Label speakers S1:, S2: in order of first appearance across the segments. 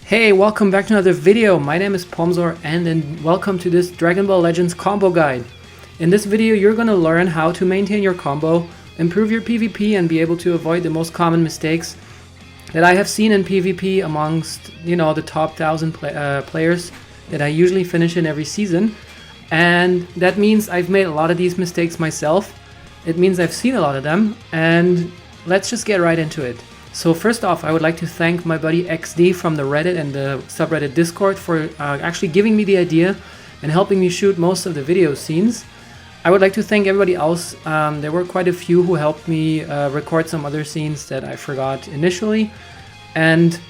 S1: Hey, welcome back to another video. My name is Pomzor and welcome to this Dragon Ball Legends combo guide. In this video you're going to learn how to maintain your combo, improve your PvP and be able to avoid the most common mistakes that I have seen in PvP amongst, the top 1000 players that I usually finish in every season. And that means I've made a lot of these mistakes myself. It means I've seen a lot of them, and let's just get right into it. So first off, I would like to thank my buddy XD from the Reddit and the subreddit Discord for actually giving me the idea and helping me shoot most of the video scenes. I would like to thank everybody else. There were quite a few who helped me record some other scenes that I forgot initially. And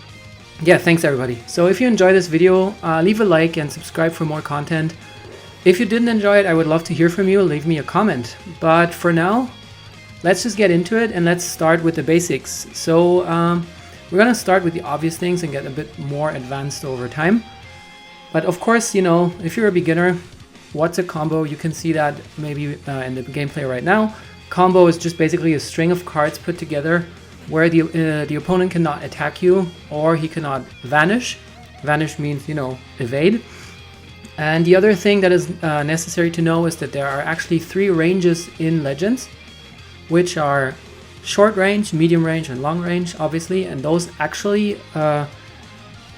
S1: yeah, thanks everybody. So if you enjoyed this video, leave a like and subscribe for more content. If you didn't enjoy it, I would love to hear from you. Leave me a comment. But for now, let's just get into it and let's start with the basics. So we're gonna start with the obvious things and get a bit more advanced over time. But of course, if you're a beginner, what's a combo? You can see that maybe in the gameplay right now. Combo is just basically a string of cards put together where the opponent cannot attack you or he cannot vanish. Vanish means, evade. And the other thing that is necessary to know is that there are actually 3 ranges in Legends, which are short range, medium range, and long range, obviously, and those actually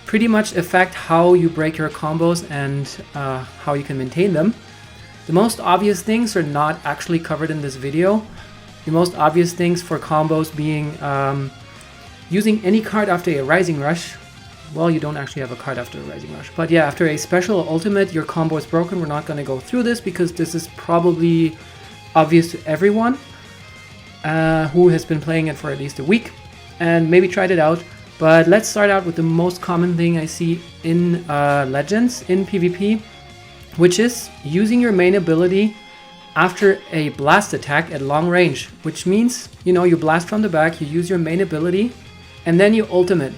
S1: pretty much affect how you break your combos and how you can maintain them. The most obvious things are not actually covered in this video. The most obvious things for combos being using any card after a Rising Rush. Well, you don't actually have a card after a Rising Rush, but yeah, after a special ultimate, your combo is broken. We're not going to go through this because this is probably obvious to everyone who has been playing it for at least a week and maybe tried it out. But let's start out with the most common thing I see in Legends, in PvP, which is using your main ability after a blast attack at long range, which means, you blast from the back, you use your main ability, and then you ultimate.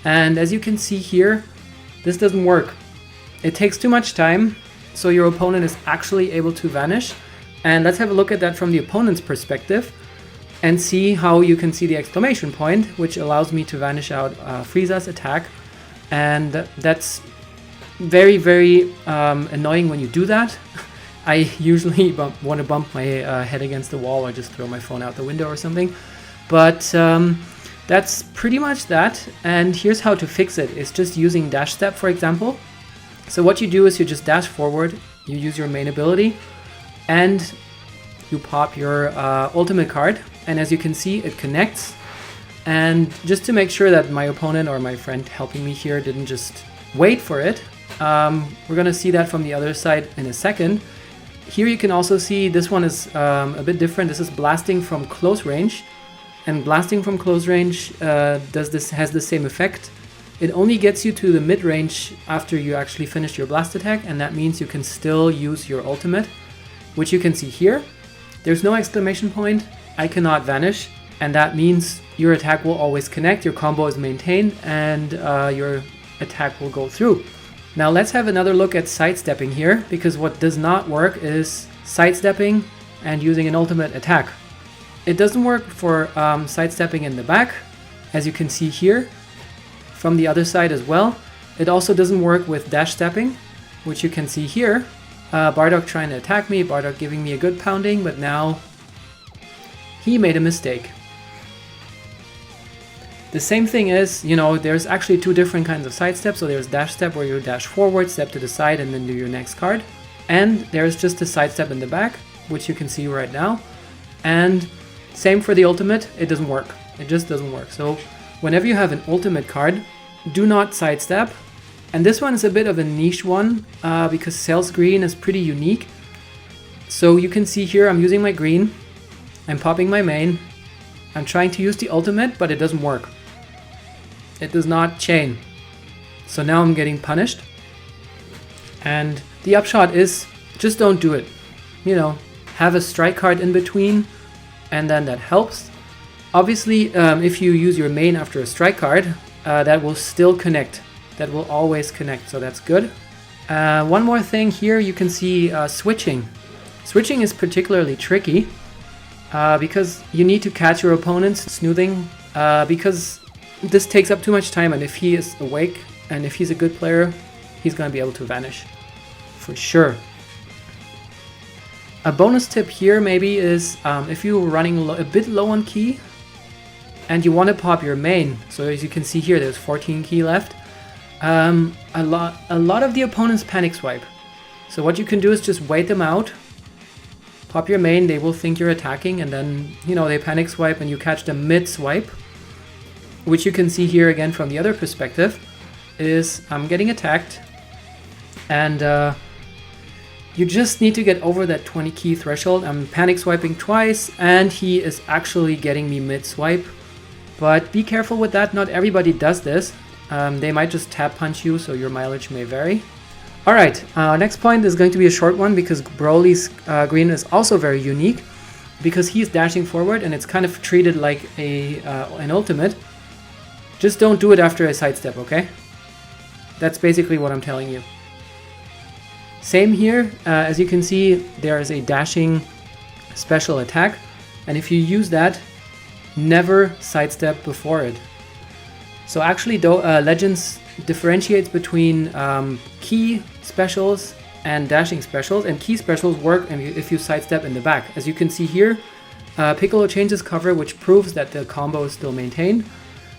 S1: And as you can see here, this doesn't work. It takes too much time, so your opponent is actually able to vanish. And let's have a look at that from the opponent's perspective and see how you can see the exclamation point, which allows me to vanish out Frieza's attack. And that's very, very annoying when you do that. I usually want to bump my head against the wall or just throw my phone out the window or something. But that's pretty much that. And here's how to fix it. It's just using dash step, for example. So what you do is you just dash forward, you use your main ability, and you pop your ultimate card, and as you can see, it connects. And just to make sure that my opponent or my friend helping me here didn't just wait for it, we're gonna see that from the other side in a second. Here you can also see this one is a bit different. This is blasting from close range, and blasting from close range has the same effect. It only gets you to the mid-range after you actually finish your blast attack, and that means you can still use your ultimate, which you can see here. There's no exclamation point, I cannot vanish, and that means your attack will always connect, your combo is maintained, and your attack will go through. Now let's have another look at sidestepping here, because what does not work is sidestepping and using an ultimate attack. It doesn't work for sidestepping in the back, as you can see here, from the other side as well. It also doesn't work with dash stepping, which you can see here. Bardock trying to attack me, Bardock giving me a good pounding, but now he made a mistake. The same thing is, there's actually 2 different kinds of sidestep. So there's dash step where you dash forward, step to the side, and then do your next card. And there's just a sidestep in the back, which you can see right now. And same for the ultimate, it doesn't work. It just doesn't work. So whenever you have an ultimate card, do not sidestep. And this one is a bit of a niche one because Cell's green is pretty unique. So you can see here I'm using my green, I'm popping my main, I'm trying to use the ultimate, but it doesn't work. It does not chain. So now I'm getting punished. And the upshot is just don't do it. Have a strike card in between, and then that helps. Obviously, if you use your main after a strike card, that will still connect. That will always connect, so that's good. One more thing here, you can see switching. Switching is particularly tricky because you need to catch your opponent's smoothing because this takes up too much time, and if he is awake and if he's a good player, he's going to be able to vanish for sure. A bonus tip here maybe is if you're running a bit low on ki and you want to pop your main, so as you can see here there's 14 ki left, a lot of the opponents panic swipe. So what you can do is just wait them out, pop your main, they will think you're attacking, and then, you know, they panic swipe and you catch them mid swipe, which you can see here again from the other perspective, is I'm getting attacked, and you just need to get over that 20 ki threshold. I'm panic swiping twice and he is actually getting me mid swipe, but be careful with that, not everybody does this. They might just tap punch you, so your mileage may vary. Alright, next point is going to be a short one because Broly's green is also very unique because he's dashing forward and it's kind of treated like an ultimate. Just don't do it after a sidestep, okay? That's basically what I'm telling you. Same here, as you can see, there is a dashing special attack, and if you use that, never sidestep before it. So actually, Legends differentiates between ki specials and dashing specials, and ki specials work if you sidestep in the back. As you can see here, Piccolo changes cover, which proves that the combo is still maintained.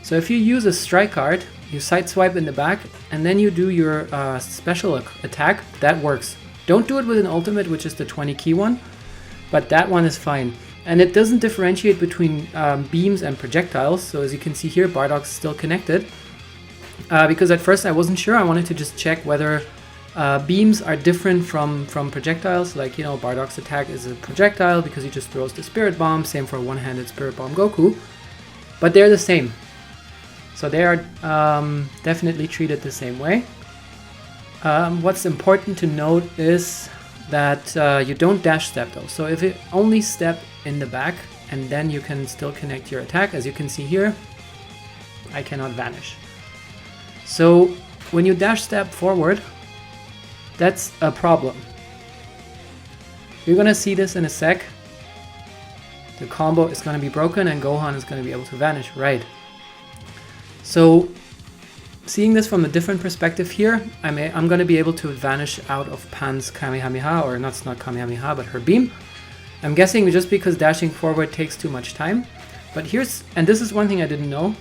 S1: So if you use a strike card, you sideswipe in the back, and then you do your special attack, that works. Don't do it with an ultimate, which is the 20 ki one, but that one is fine. And it doesn't differentiate between beams and projectiles, so as you can see here, Bardock's still connected. Because at first I wasn't sure, I wanted to just check whether beams are different from projectiles, like, you know, Bardock's attack is a projectile because he just throws the Spirit Bomb, same for one-handed Spirit Bomb Goku, but they're the same. So they are definitely treated the same way. What's important to note is that you don't dash step though. So if you only step in the back and then you can still connect your attack, as you can see here, I cannot vanish. So when you dash step forward, that's a problem. You're gonna see this in a sec. The combo is gonna be broken and Gohan is gonna be able to vanish, right? So seeing this from a different perspective here, I'm going to be able to vanish out of Pan's Kamehameha, or not Kamehameha, but her beam. I'm guessing just because dashing forward takes too much time. But and this is one thing I didn't know.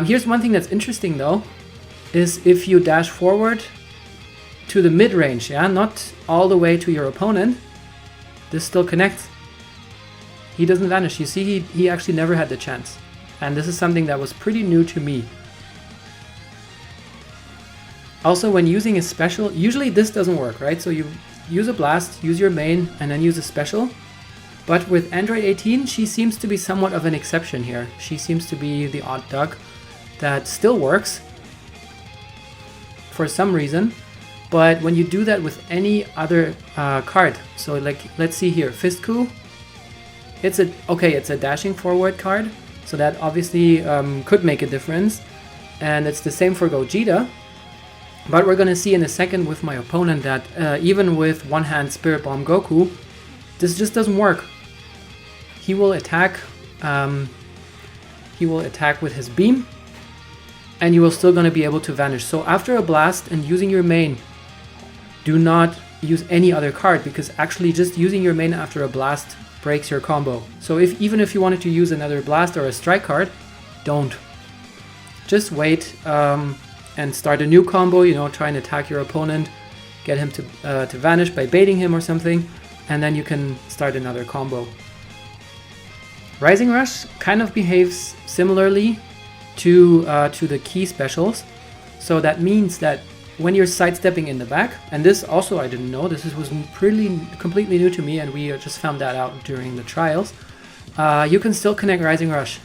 S1: Here's one thing that's interesting though, is if you dash forward to the mid-range, yeah, not all the way to your opponent, this still connects. He doesn't vanish. You see, he actually never had the chance. And this is something that was pretty new to me. Also, when using a special, usually this doesn't work, right? So you use a blast, use your main, and then use a special. But with Android 18, she seems to be somewhat of an exception here. She seems to be the odd duck that still works for some reason. But when you do that with any other card, so like, let's see here, Fist Coup, it's a dashing forward card. So that obviously could make a difference, and it's the same for Gogeta. But we're gonna see in a second with my opponent that even with one-hand Spirit Bomb Goku, this just doesn't work. He will attack. He will attack with his beam, and you will still gonna be able to vanish. So after a blast and using your main, do not use any other card, because actually just using your main after a blast breaks your combo. So even if you wanted to use another blast or a strike card, don't. Just wait and start a new combo, you know, try and attack your opponent, get him to vanish by baiting him or something, and then you can start another combo. Rising Rush kind of behaves similarly to the ki specials. So that means that when you're sidestepping in the back, and this also I didn't know, this was completely new to me, and we just found that out during the trials, you can still connect Rising Rush.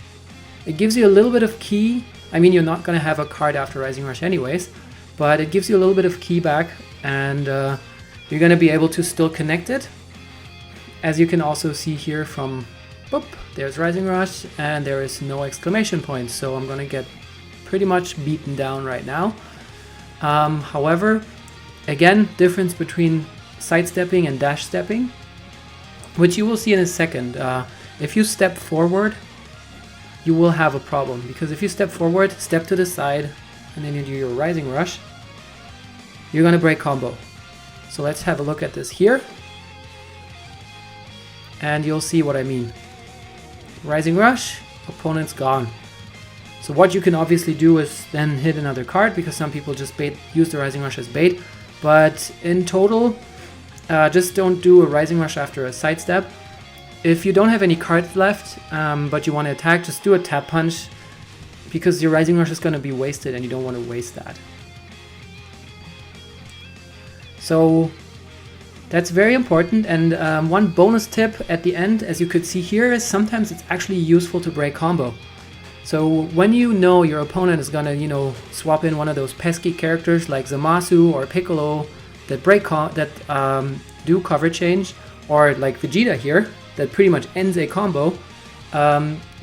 S1: It gives you a little bit of ki. I mean, you're not going to have a card after Rising Rush anyways, but it gives you a little bit of ki back, and you're going to be able to still connect it. As you can also see here from, boop, there's Rising Rush, and there is no exclamation point, so I'm going to get pretty much beaten down right now. However, again, difference between sidestepping and dash stepping, which you will see in a second. If you step forward, you will have a problem, because if you step forward, step to the side, and then you do your rising rush, you're gonna break combo. So let's have a look at this here, and you'll see what I mean. Rising rush, opponent's gone. So what you can obviously do is then hit another card, because some people just use the rising rush as bait, but in total, just don't do a rising rush after a sidestep. If you don't have any cards left, but you want to attack, just do a tap punch, because your rising rush is going to be wasted and you don't want to waste that. So that's very important. And one bonus tip at the end, as you could see here, is sometimes it's actually useful to break combo. So when you know your opponent is going to, swap in one of those pesky characters like Zamasu or Piccolo that do cover change, or like Vegeta here, that pretty much ends a combo,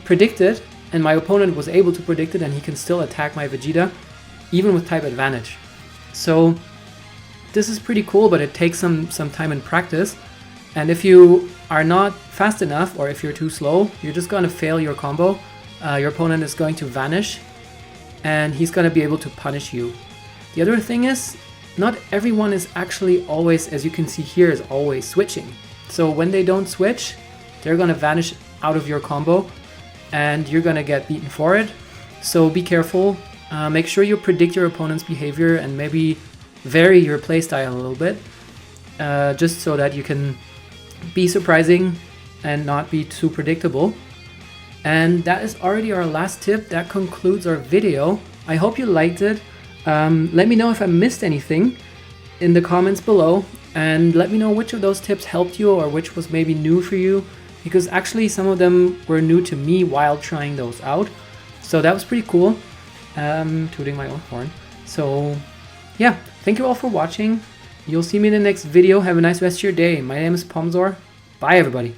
S1: predict it, and my opponent was able to predict it, and he can still attack my Vegeta, even with type advantage. So this is pretty cool, but it takes some time and practice, and if you are not fast enough, or if you're too slow, you're just going to fail your combo. Your opponent is going to vanish, and he's going to be able to punish you. The other thing is, not everyone is actually always, as you can see here, is always switching. So when they don't switch, they're gonna vanish out of your combo and you're gonna get beaten for it. So be careful, make sure you predict your opponent's behavior and maybe vary your playstyle a little bit, just so that you can be surprising and not be too predictable. And that is already our last tip. That concludes our video. I hope you liked it. Let me know if I missed anything in the comments below, and let me know which of those tips helped you or which was maybe new for you, because actually some of them were new to me while trying those out. So that was pretty cool, tooting my own horn. So yeah, thank you all for watching. You'll see me in the next video. Have a nice rest of your day. My name is Pomzor. Bye everybody.